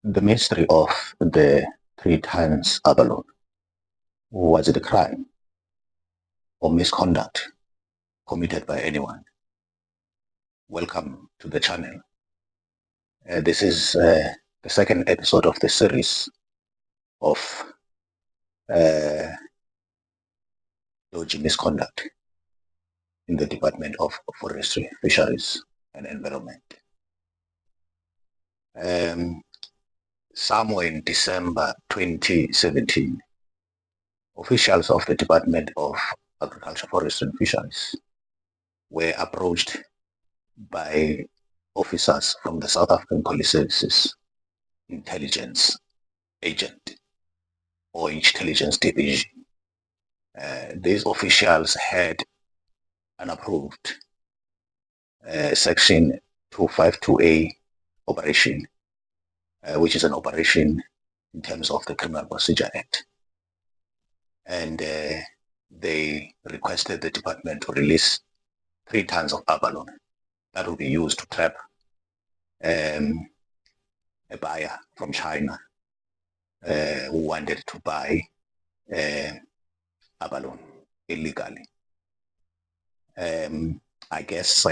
The mystery of the 3 tons abalone. Was it a crime or misconduct committed by anyone? Welcome to the channel. This is the second episode of the series of uh, Doggy misconduct in the Department of Forestry, Fisheries and Environment. Somewhere in December 2017, officials of the Department of Agriculture, Forestry and Fisheries were approached by officers from the South African Police Services intelligence agent or intelligence division. These officials had an approved Section 252A operation, which is an operation in terms of the Criminal Procedure Act. And they requested the department to release 3 tons of abalone that will be used to trap a buyer from China who wanted to buy abalone illegally. I guess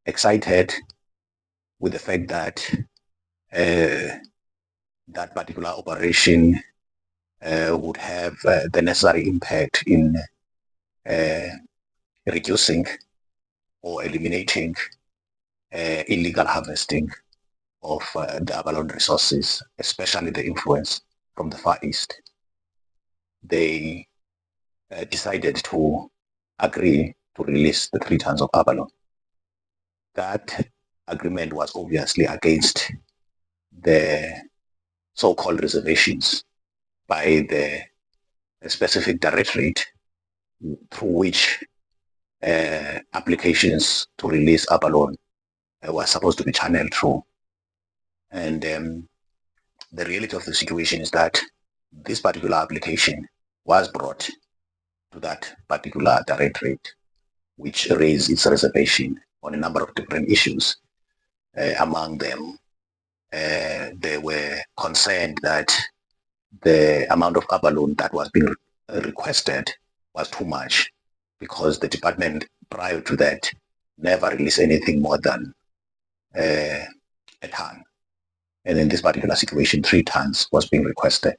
excited with the fact that that particular operation would have the necessary impact in reducing or eliminating illegal harvesting of the abalone resources, especially the influence from the Far East. They decided to agree to release the 3 tons of abalone. That agreement was obviously against the so-called reservations by the specific directorate through which applications to release abalone were supposed to be channeled through. And the reality of the situation is that this particular application was brought to that particular directorate, which raised its reservation on a number of different issues. Among them, they were concerned that the amount of abalone that was being requested was too much, because the department prior to that never released anything more than a ton. And in this particular situation, 3 tons was being requested.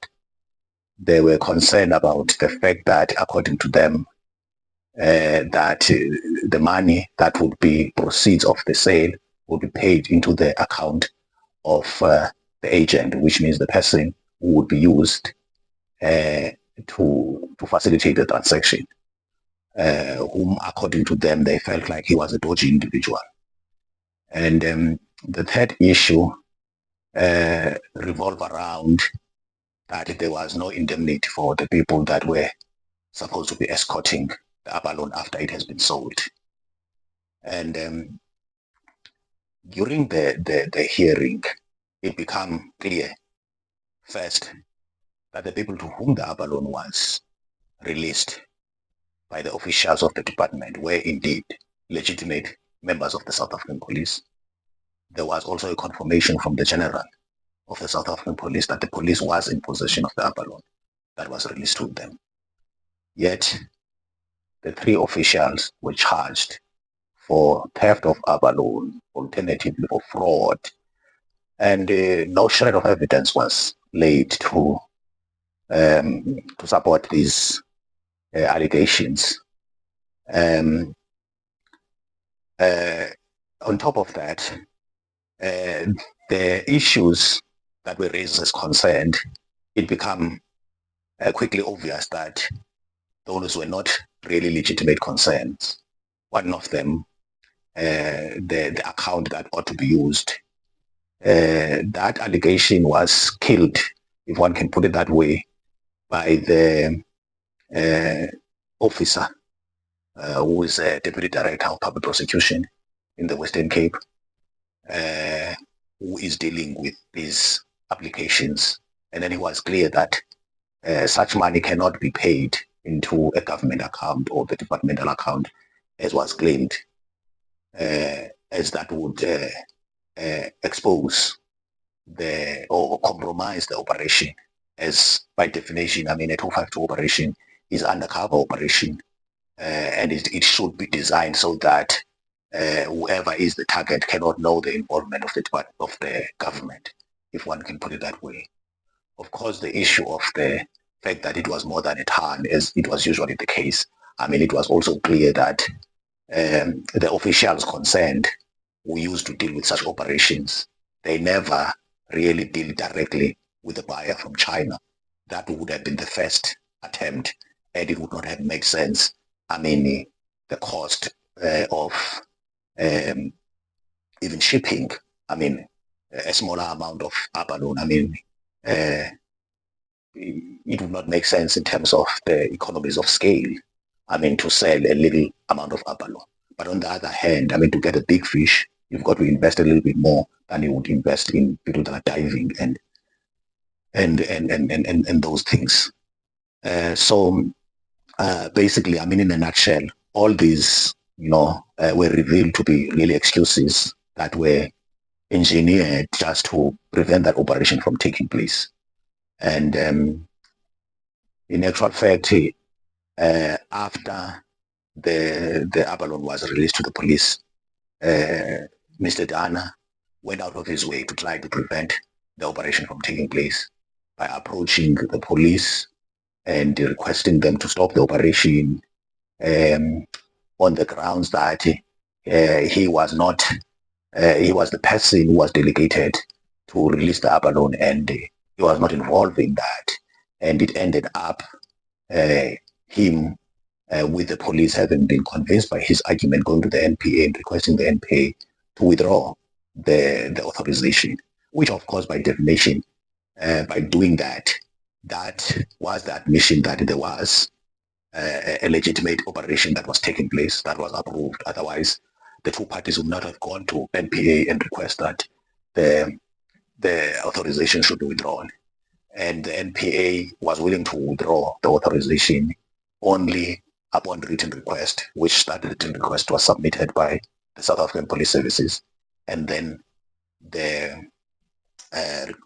They were concerned about the fact that, according to them, that the money that would be proceeds of the sale would be paid into the account of the agent, which means the person who would be used to facilitate the transaction, whom, according to them, they felt like he was a dodgy individual. And the third issue revolved around that there was no indemnity for the people that were supposed to be escorting the abalone after it has been sold. And during the hearing, it became clear, first, that the people to whom the abalone was released by the officials of the department were indeed legitimate members of the South African Police. There was also a confirmation from the General of the South African Police that the police was in possession of the abalone that was released to them. Yet, the 3 officials were charged for theft of abalone, alternatively for fraud, and no shred of evidence was laid to support these allegations. On top of that, the issues that were raised as concerned, it became quickly obvious that those were not really legitimate concerns. One of them, the account that ought to be used, that allegation was killed, if one can put it that way, by the officer who is a Deputy Director of Public Prosecution in the Western Cape, who is dealing with these applications. And then it was clear that such money cannot be paid into a government account or the departmental account, as was claimed, as that would expose or compromise the operation, as by definition, I mean, a 252 operation is undercover operation, and it should be designed so that whoever is the target cannot know the involvement of the government, if one can put it that way. Of course, the issue of the fact that it was more than a ton, as it was usually the case, I mean, it was also clear that the officials concerned who used to deal with such operations, they never really deal directly with the buyer from China. That would have been the first attempt, and it would not have made sense. I mean, the cost of um, even shipping, I mean, a smaller amount of abalone, I mean, uh, it would not make sense in terms of the economies of scale. I mean, to sell a little amount of abalone. But on the other hand, I mean, to get a big fish, you've got to invest a little bit more than you would invest in people that are diving and those things. Basically, I mean, in a nutshell, all these, were revealed to be really excuses that were engineered just to prevent that operation from taking place. And in actual fact, after the abalone was released to the police, Mr. Dana went out of his way to try to prevent the operation from taking place by approaching the police and requesting them to stop the operation um, on the grounds that he was not, he was the person who was delegated to release the abalone, and he was not involved in that. And it ended up him with the police having been convinced by his argument, going to the NPA and requesting the NPA to withdraw the authorization, which of course by definition, by doing that, that was the admission that there was a legitimate operation that was taking place, that was approved. Otherwise, the two parties would not have gone to NPA and request that the authorization should be withdrawn. And the NPA was willing to withdraw the authorization only upon written request, which that written request was submitted by the South African Police Services, and then the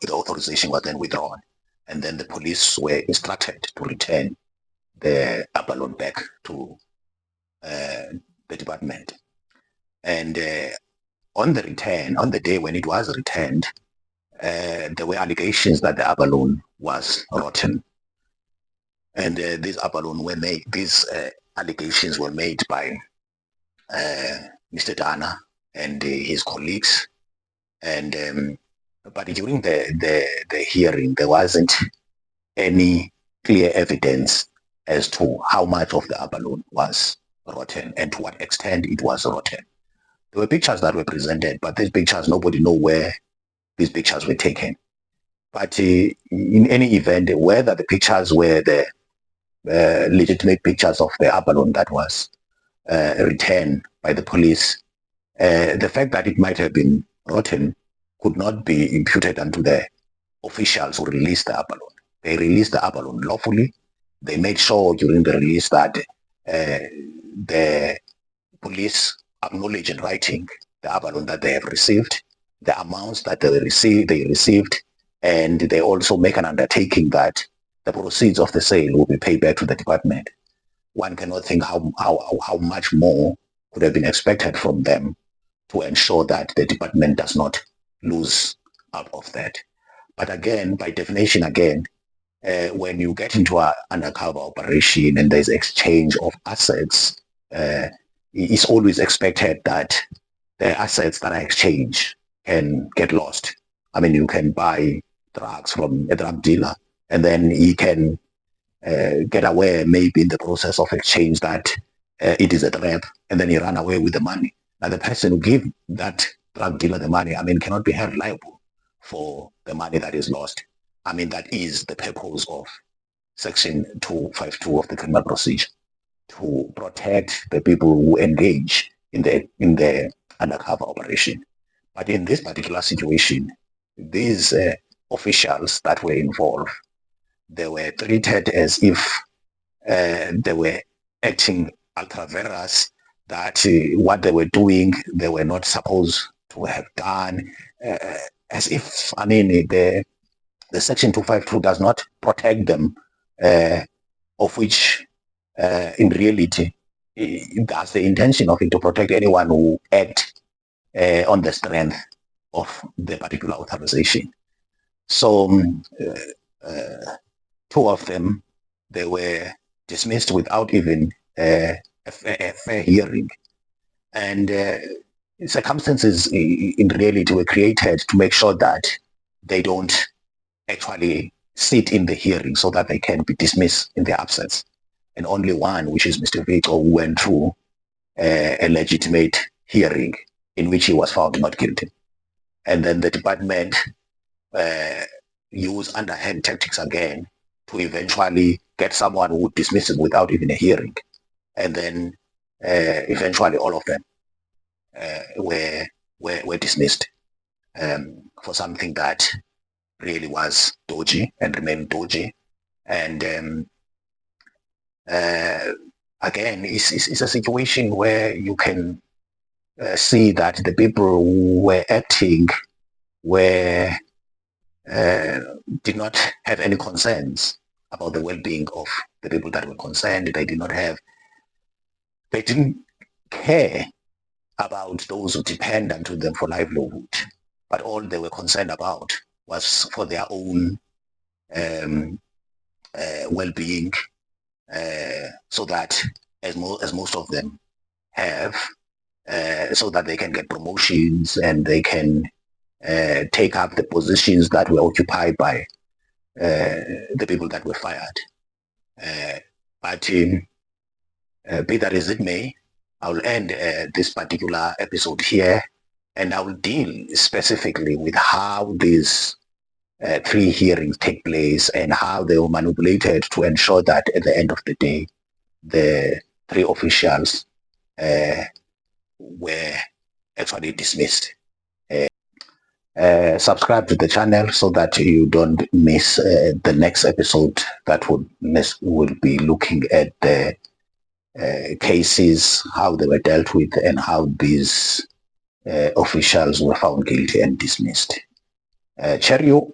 authorization was then withdrawn, and then the police were instructed to return the abalone back to the department. And on the day when it was returned, there were allegations that the abalone was rotten. And these allegations were made by Mr. Dana and his colleagues. And but during the hearing, there wasn't any clear evidence as to how much of the abalone was rotten and to what extent it was rotten. There were pictures that were presented, but these pictures, nobody know where these pictures were taken. But in any event, whether the pictures were the legitimate pictures of the abalone that was returned by the police, the fact that it might have been rotten could not be imputed unto the officials who released the abalone. They released the abalone lawfully. They made sure during the release that the police acknowledge in writing the abalone that they have received, the amounts that they received, and they also make an undertaking that the proceeds of the sale will be paid back to the department. One cannot think how much more could have been expected from them to ensure that the department does not lose out of that. But again, by definition, when you get into an undercover operation and there's exchange of assets, it's always expected that the assets that are exchanged can get lost. I mean, you can buy drugs from a drug dealer, and then he can get aware, maybe in the process of exchange, that it is a trap, and then he run away with the money. Now, the person who give that drug dealer the money, I mean, cannot be held liable for the money that is lost. I mean, that is the purpose of Section 252 of the Criminal Procedure, to protect the people who engage in the undercover operation. But in this particular situation, these officials that were involved, they were treated as if they were acting ultra vires, that what they were doing, they were not supposed to have done. as if, I mean, the Section 252 does not protect them, of which, in reality, that's the intention of it, to protect anyone who act on the strength of the particular authorization. So, two of them, they were dismissed without even a fair hearing. And circumstances in reality were created to make sure that they don't actually sit in the hearing so that they can be dismissed in their absence. And only one, which is Mr. Victor, who went through a legitimate hearing in which he was found not guilty. And then the department used underhand tactics again to eventually get someone who would dismiss him without even a hearing. And then eventually all of them were dismissed for something that really was dodgy and remained dodgy. And again, it's a situation where you can see that the people who were acting were did not have any concerns about the well-being of the people that were concerned. They didn't care about those who depended on them for livelihood, but all they were concerned about was for their own well-being, so that as most of them have, so that they can get promotions and they can take up the positions that were occupied by the people that were fired. But be that as it may, I will end this particular episode here, and I will deal specifically with how these three hearings take place and how they were manipulated to ensure that at the end of the day, the three officials were actually dismissed. Subscribe to the channel so that you don't miss the next episode that will be looking at the cases, how they were dealt with, and how these officials were found guilty and dismissed. Cheerio.